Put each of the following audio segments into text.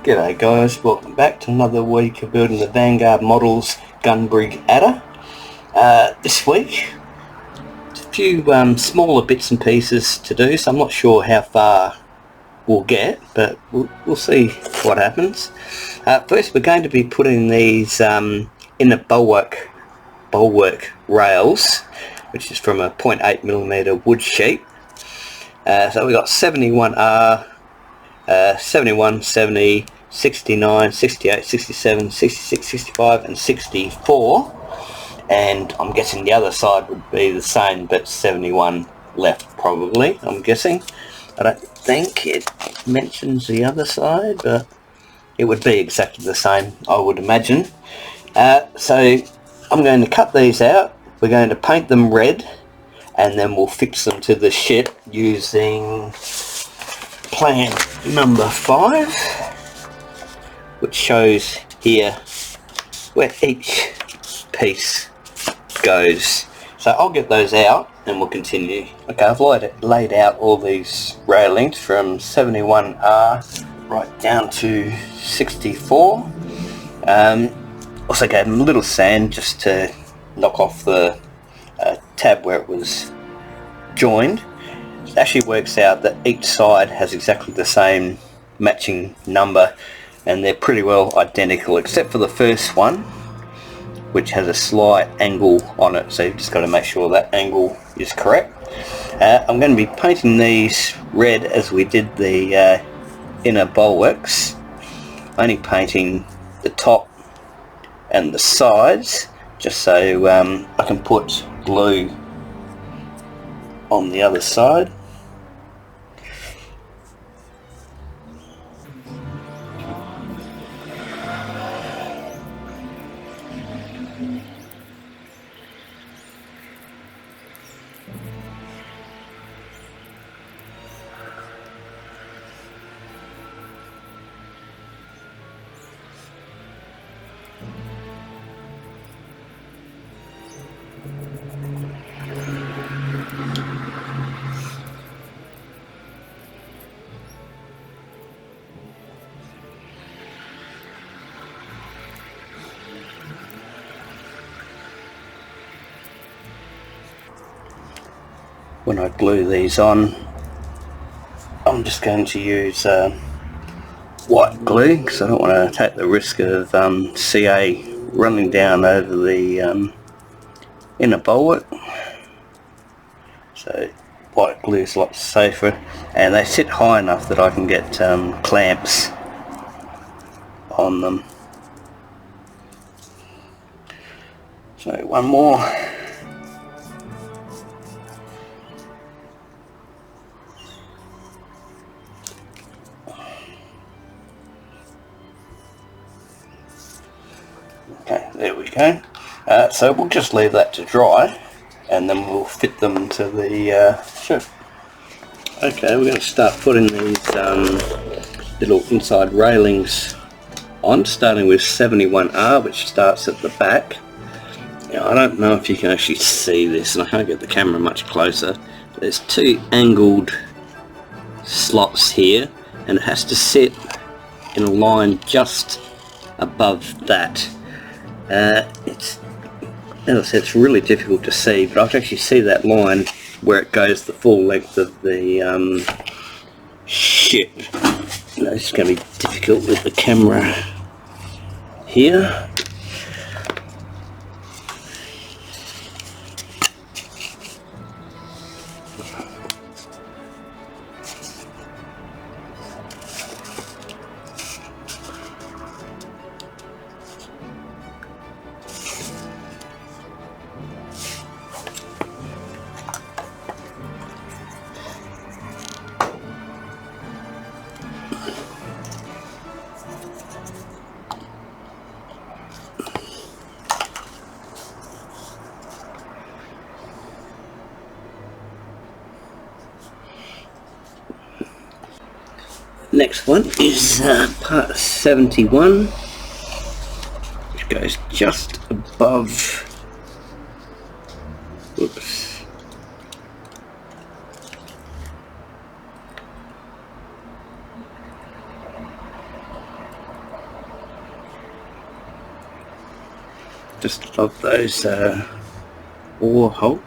G'day guys, welcome back to another week of building the Vanguard models gun brig adder. This week, a few smaller bits and pieces to do, so I'm not sure how far we'll get, but we'll see what happens. First we're going to be putting these in the bulwark rails, which is from a 0.8mm wood sheet. So we've got 71R, 71, 70, 69, 68, 67, 66, 65 and 64, and I'm guessing the other side would be the same, but 71 left probably, I'm guessing. I don't think it mentions the other side, but it would be exactly the same, I would imagine. So I'm going to cut these out, we're going to paint them red, and then we'll fix them to the ship using plan number 5, which shows here where each piece goes. So I'll get those out and we'll continue. Okay, I've laid out all these railings from 71R right down to 64. Also gave them a little sand just to knock off the tab where it was joined. It actually works out that each side has exactly the same matching number, and they're pretty well identical except for the first one, which has a slight angle on it, so you've just got to make sure that angle is correct. I'm going to be painting these red as we did the inner bulwarks, only painting the top and the sides just so I can put blue on the other side. When I glue these on, I'm just going to use white glue because I don't want to take the risk of CA running down over the inner bulwark. So white glue is a lot safer, and they sit high enough that I can get clamps on them. So one more. Okay, there we go. So we'll just leave that to dry and then we'll fit them to the ship. Okay, we're going to start putting these little inside railings on, starting with 71R, which starts at the back. Now, I don't know if you can actually see this, and I can't get the camera much closer. There's two angled slots here, and it has to sit in a line just above that. It's, as I said, it's really difficult to see, but I can actually see that line where it goes the full length of the ship. You know, it's going to be difficult with the camera here. Next one is part 71, which goes just above, whoops, just above those oar holes.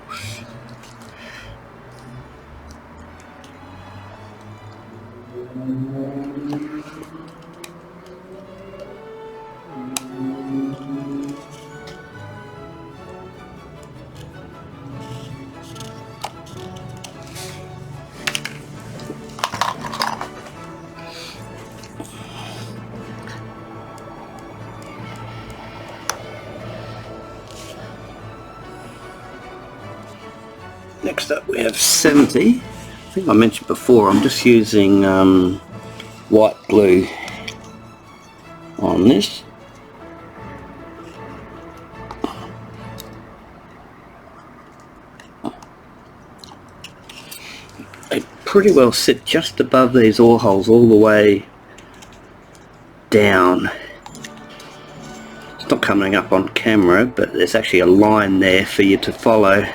Next up we have 70. I think I mentioned before I'm just using white glue on this. They pretty well sit just above these oar holes all the way down. It's not coming up on camera, but there's actually a line there for you to follow.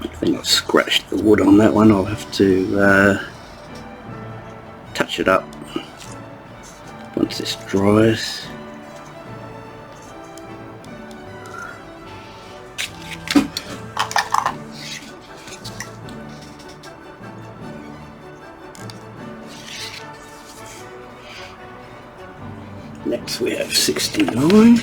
I think I've scratched the wood on that one. I'll have to touch it up once this dries. Next we have 69.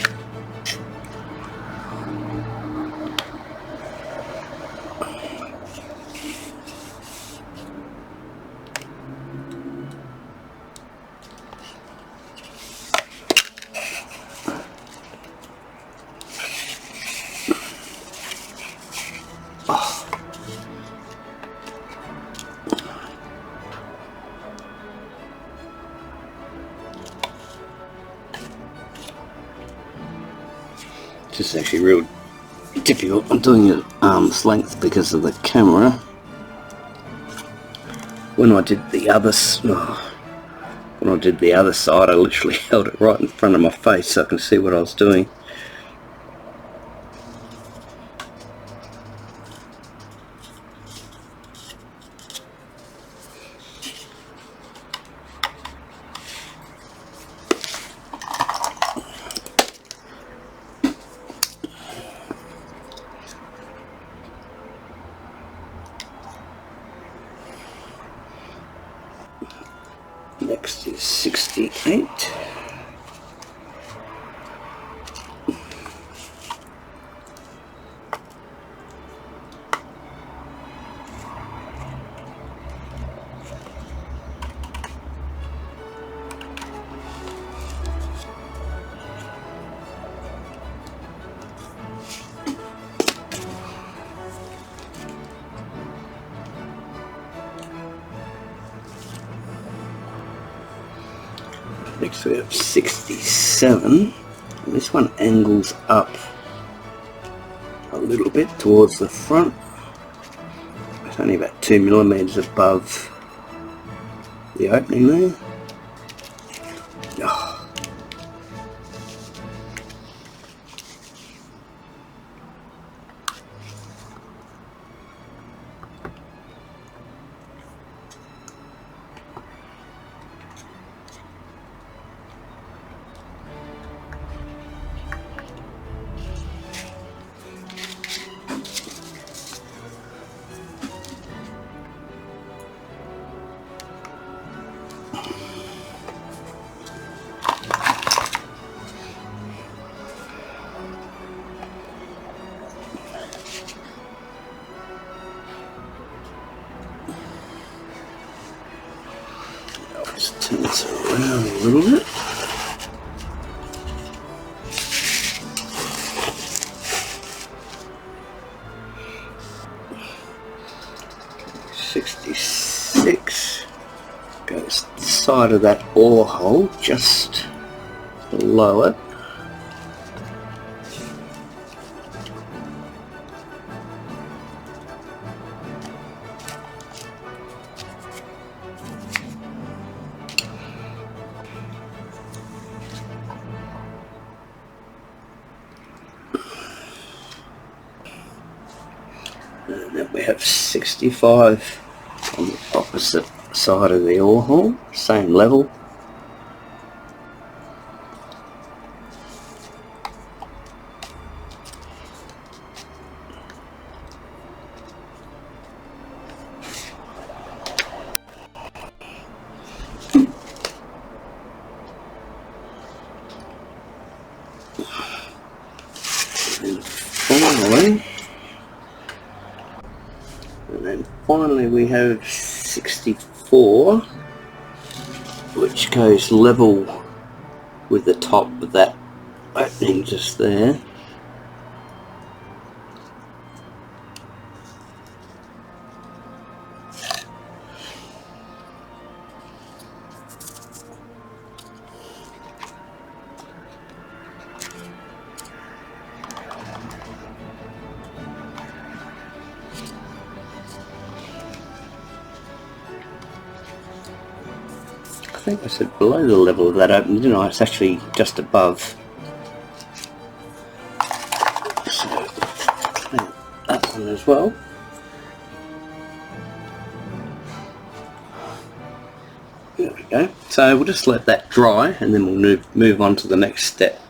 This is actually real difficult. I'm doing it arm's length because of the camera. When I did the other side, I literally held it right in front of my face so I can see what I was doing. Next is 68. Next we have 67. And this one angles up a little bit towards the front. It's only about 2 millimeters above the opening there. Oh. Just turn this around a little bit. .66 goes to the side of that oar hole, just below it. And then we have 65 on the opposite side of the oar hole, same level. And then finally we have 64, which goes level with the top of that opening just there. I think I said below the level of that opening, didn't I? It's actually just above. So clean that one as well. There we go. So we'll just let that dry and then we'll move on to the next step.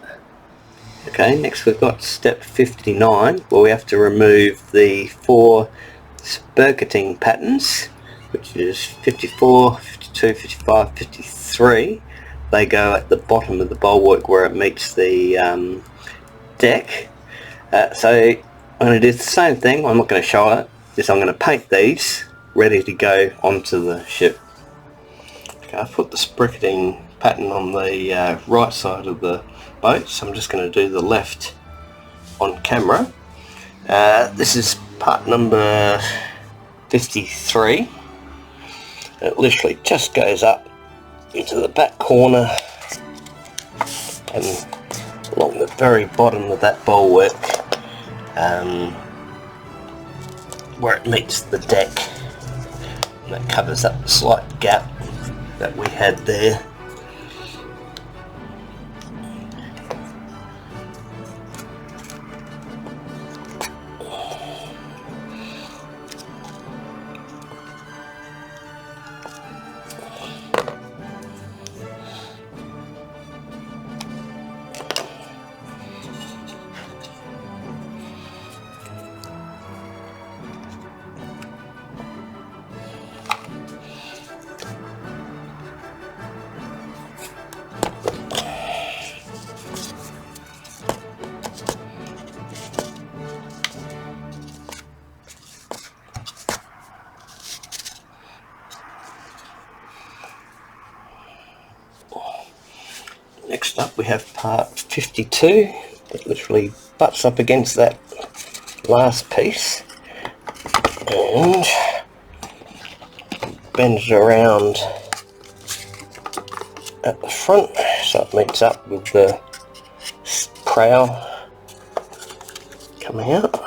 Okay, next we've got step 59, where we have to remove the 4 Spirketing patterns, which is 54, 52, 55, 53. They go at the bottom of the bulwark where it meets the deck. So I'm going to do the same thing. I'm not going to show it. Just I'm going to paint these ready to go onto the ship. Okay, I've put the Spirketing pattern on the right side of the boat, so I'm just going to do the left on camera. This is part number 53. It literally just goes up into the back corner and along the very bottom of that bulwark where it meets the deck, and that covers up the slight gap that we had there. Next up we have part 52 that literally butts up against that last piece and bends around at the front so it meets up with the prow coming out.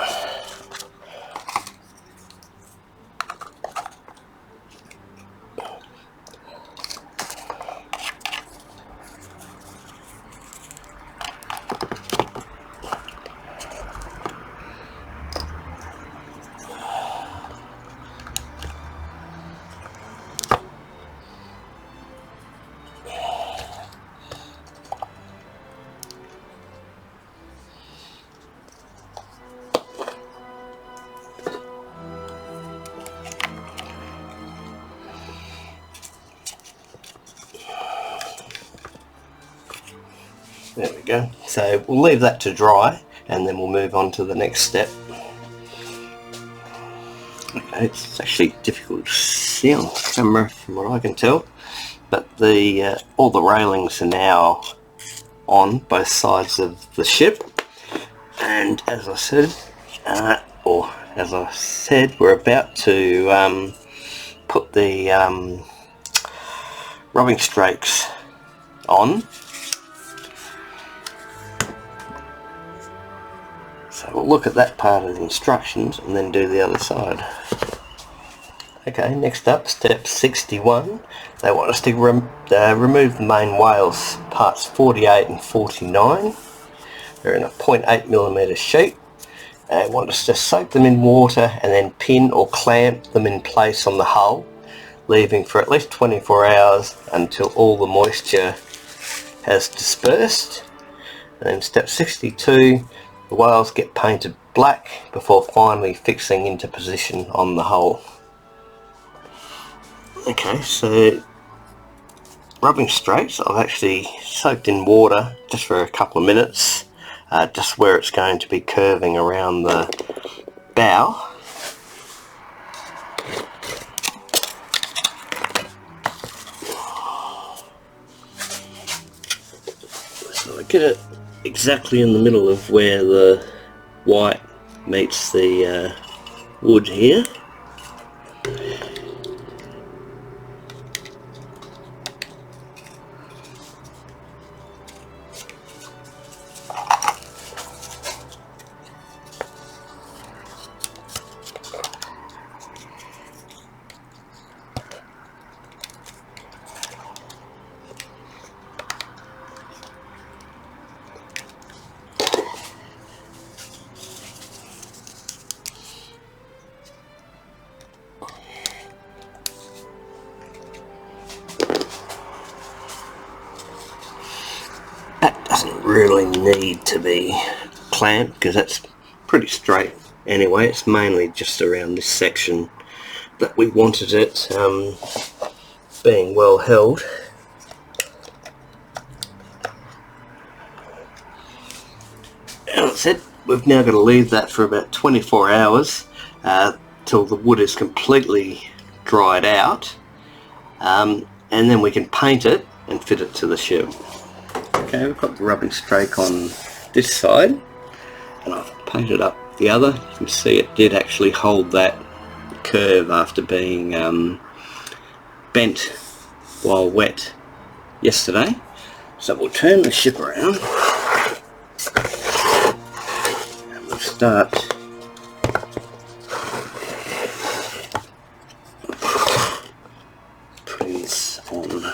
There we go. So we'll leave that to dry and then we'll move on to the next step. Okay, it's actually difficult to see on camera from what I can tell, but the all the railings are now on both sides of the ship, and as I said, we're about to put the rubbing strakes on. So we'll look at that part of the instructions and then do the other side. Okay, next up, step 61. They want us to remove the main whales, parts 48 and 49. They're in a 0.8mm sheet. They want us to soak them in water and then pin or clamp them in place on the hull, leaving for at least 24 hours until all the moisture has dispersed. And then step 62, the whales get painted black before finally fixing into position on the hull. Okay, so rubbing strakes I've actually soaked in water just for a couple of minutes, just where it's going to be curving around the bow. So I get it exactly in the middle of where the white meets the wood here. That doesn't really need to be clamped because that's pretty straight anyway. It's mainly just around this section that we wanted it being well held. And that's it. We've now got to leave that for about 24 hours till the wood is completely dried out, and then we can paint it and fit it to the ship. Okay, we've got the rubbing strake on this side, and I've painted up the other. You can see it did actually hold that curve after being bent while wet yesterday. So we'll turn the ship around and we'll start putting this on.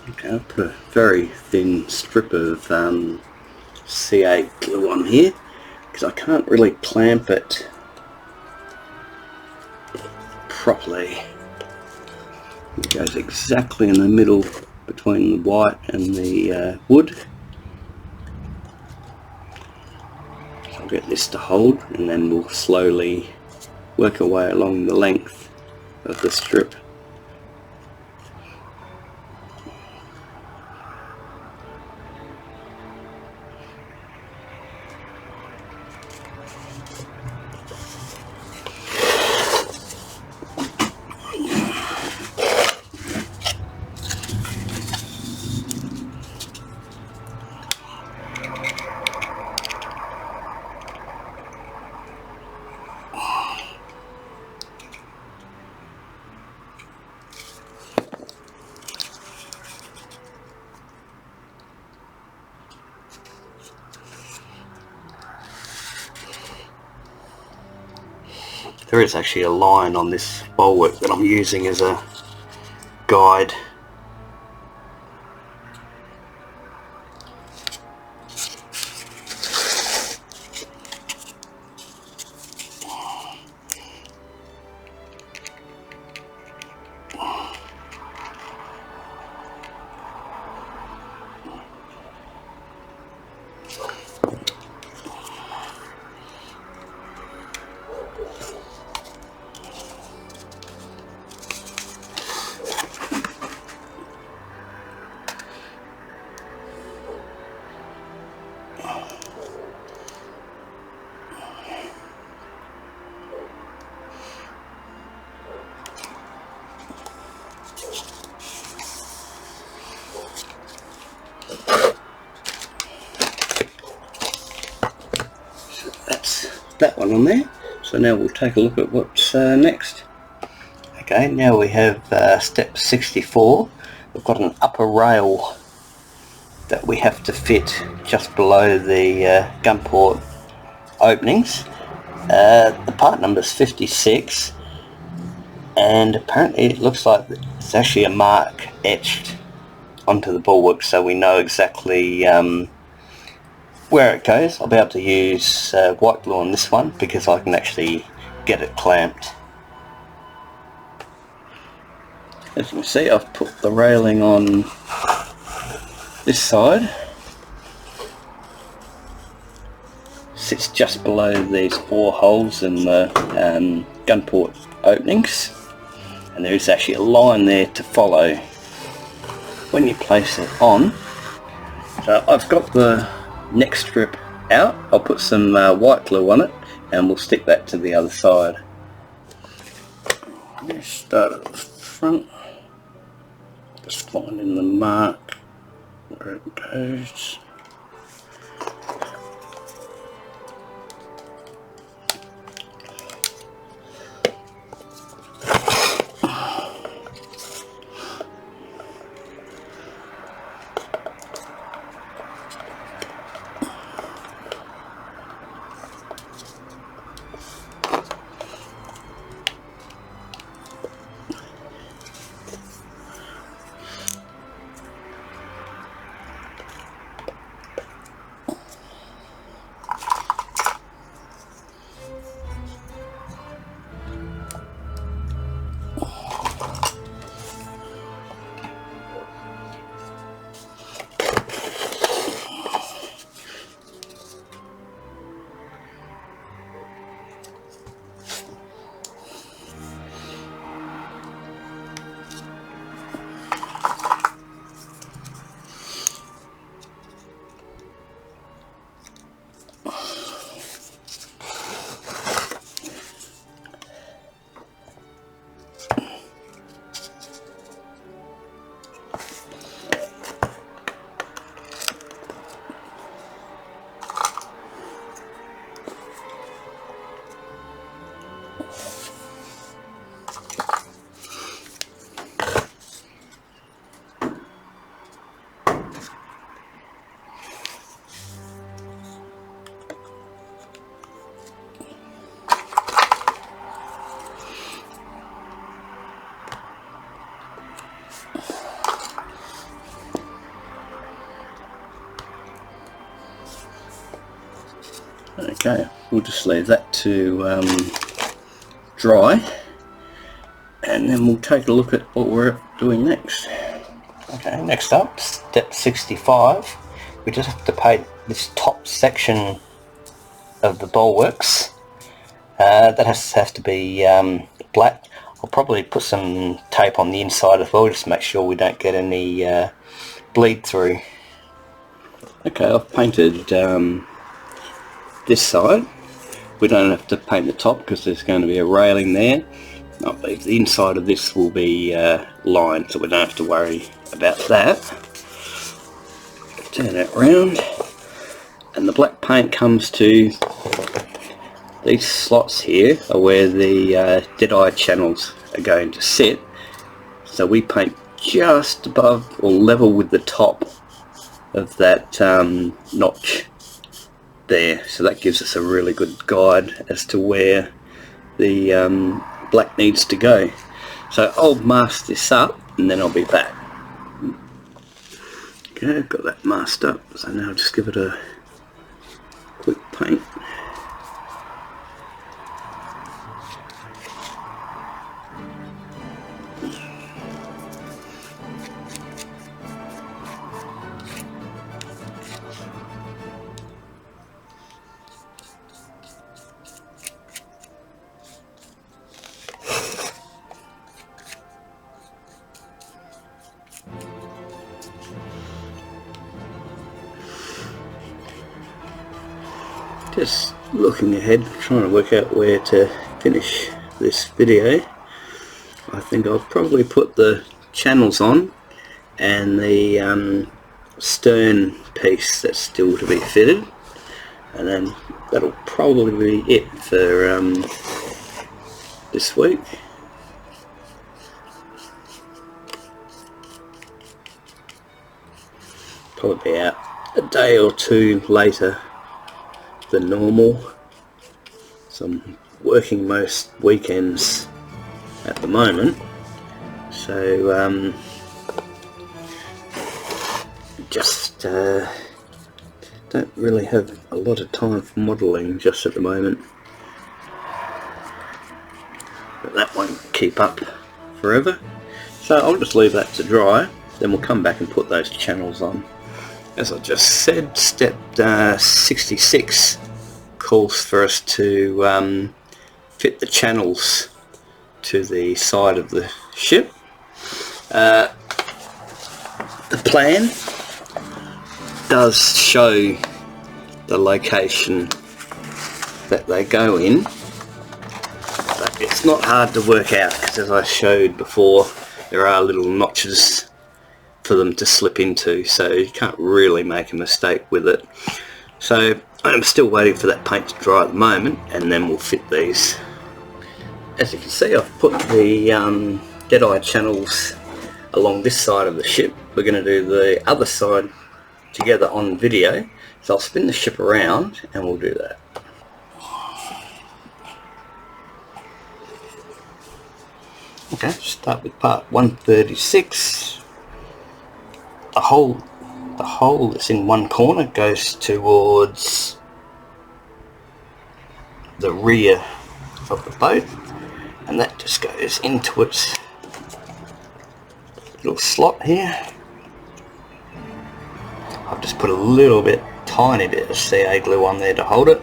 Okay, I'll put a very thin strip of C8 glue on here because I can't really clamp it properly. It goes exactly in the middle between the white and the wood. So I'll get this to hold, and then we'll slowly work our way along the length of the strip. There is actually a line on this bulwark that I'm using as a guide. That one on there. So now we'll take a look at what's next. Okay, now we have step 64. We've got an upper rail that we have to fit just below the gun port openings. The part number is 56, and apparently it looks like it's actually a mark etched onto the bulwark so we know exactly where it goes. I'll be able to use white glue on this one because I can actually get it clamped. As you can see, I've put the railing on this side. Sits just below these 4 holes in the gun port openings, and there is actually a line there to follow when you place it on. So I've got the neck strip out. I'll put some white glue on it and we'll stick that to the other side. Let's start at the front, just finding the mark where it goes. Okay, we'll just leave that to dry, and then we'll take a look at what we're doing next. Okay, next up, step 65. We just have to paint this top section of the bulwarks. That has to be black. I'll probably put some tape on the inside as well, just to make sure we don't get any bleed through. Okay, I've painted this side. We don't have to paint the top because there's going to be a railing there. I believe the inside of this will be lined, so we don't have to worry about that. Turn it around, and the black paint comes to these slots here are where the dead-eye channels are going to sit. So we paint just above or level with the top of that notch there, so that gives us a really good guide as to where the black needs to go. So I'll mask this up and then I'll be back. Okay, I've got that masked up, so now I'll just give it a quick paint. Just looking ahead, trying to work out where to finish this video. I think I'll probably put the channels on and the stern piece that's still to be fitted, and then that'll probably be it for this week. Probably be out a day or two later than normal. So I'm working most weekends at the moment, so just don't really have a lot of time for modelling just at the moment, but that won't keep up forever, so I'll just leave that to dry, then we'll come back and put those channels on. As I just said, step 66 calls for us to fit the channels to the side of the ship. The plan does show the location that they go in, but it's not hard to work out because, as I showed before, there are little notches for them to slip into, so you can't really make a mistake with it. So I'm still waiting for that paint to dry at the moment, and then we'll fit these. As you can see, I've put the dead-eye channels along this side of the ship. We're going to do the other side together on video, so I'll spin the ship around and we'll do that. Okay, start with part 136. The hole that's in one corner goes towards the rear of the boat, and that just goes into its little slot here. I've just put a little bit, tiny bit of CA glue on there to hold it.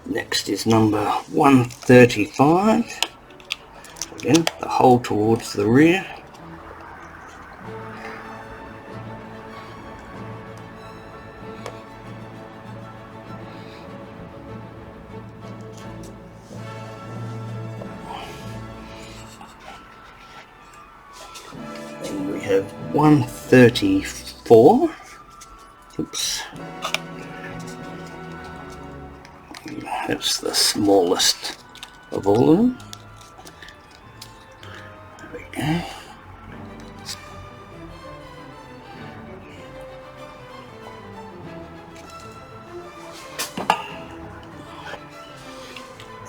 Next is number 135. Again, the hole towards the rear. Then we have 134. Oops. That's the smallest of all of them. There we go.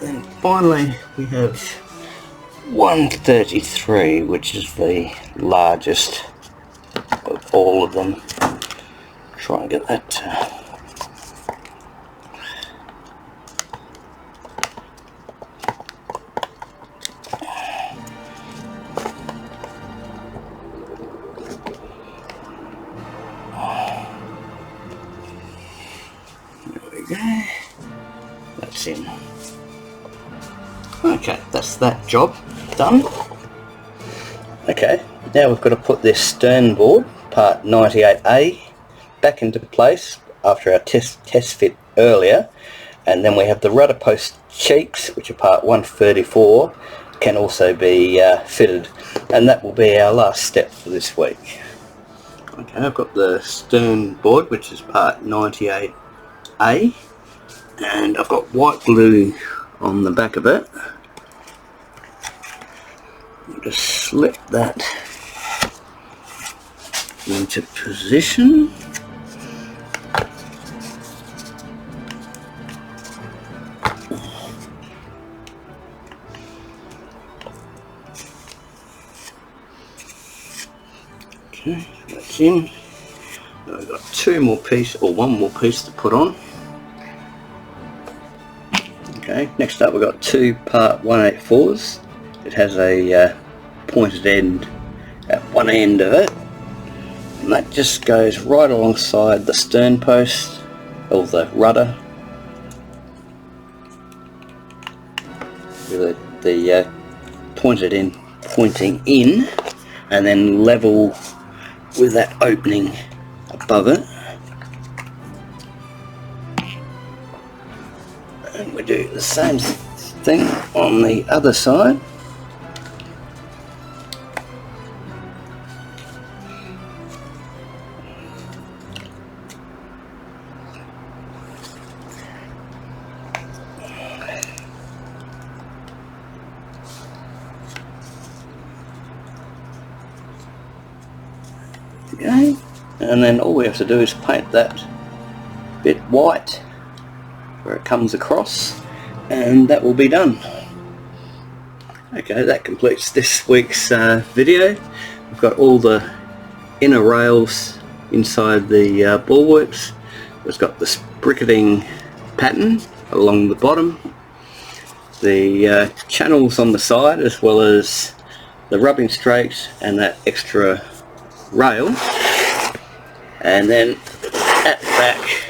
Then finally we have 133, which is the largest of all of them. Try and get that that's in. Okay, that's that job done. Okay, now we've got to put this stern board, part 98A, back into place after our test fit earlier, and then we have the rudder post cheeks, which are part 134, can also be fitted, and that will be our last step for this week. Okay, I've got the stern board, which is part 98A, and I've got white glue on the back of it. I'll just slip that into position. Okay, that's in. Now I've got two more pieces, or one more piece to put on. Okay, next up we've got two part 184s. It has a pointed end at one end of it, and that just goes right alongside the stern post of the rudder, with the pointed end pointing in, and then level with that opening above it. And we do the same thing on the other side. Okay, and then all we have to do is paint that bit white where it comes across, and that will be done. Okay, that completes this week's video. We've got all the inner rails inside the bulwarks. We've got the Spirketing pattern along the bottom, the channels on the side, as well as the rubbing strakes and that extra rail. And then at the back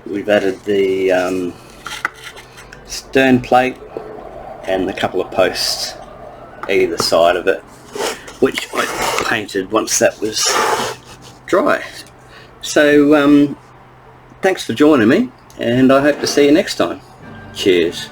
we've added the stern plate and a couple of posts either side of it, which I painted once that was dry. So thanks for joining me, and I hope to see you next time. Cheers.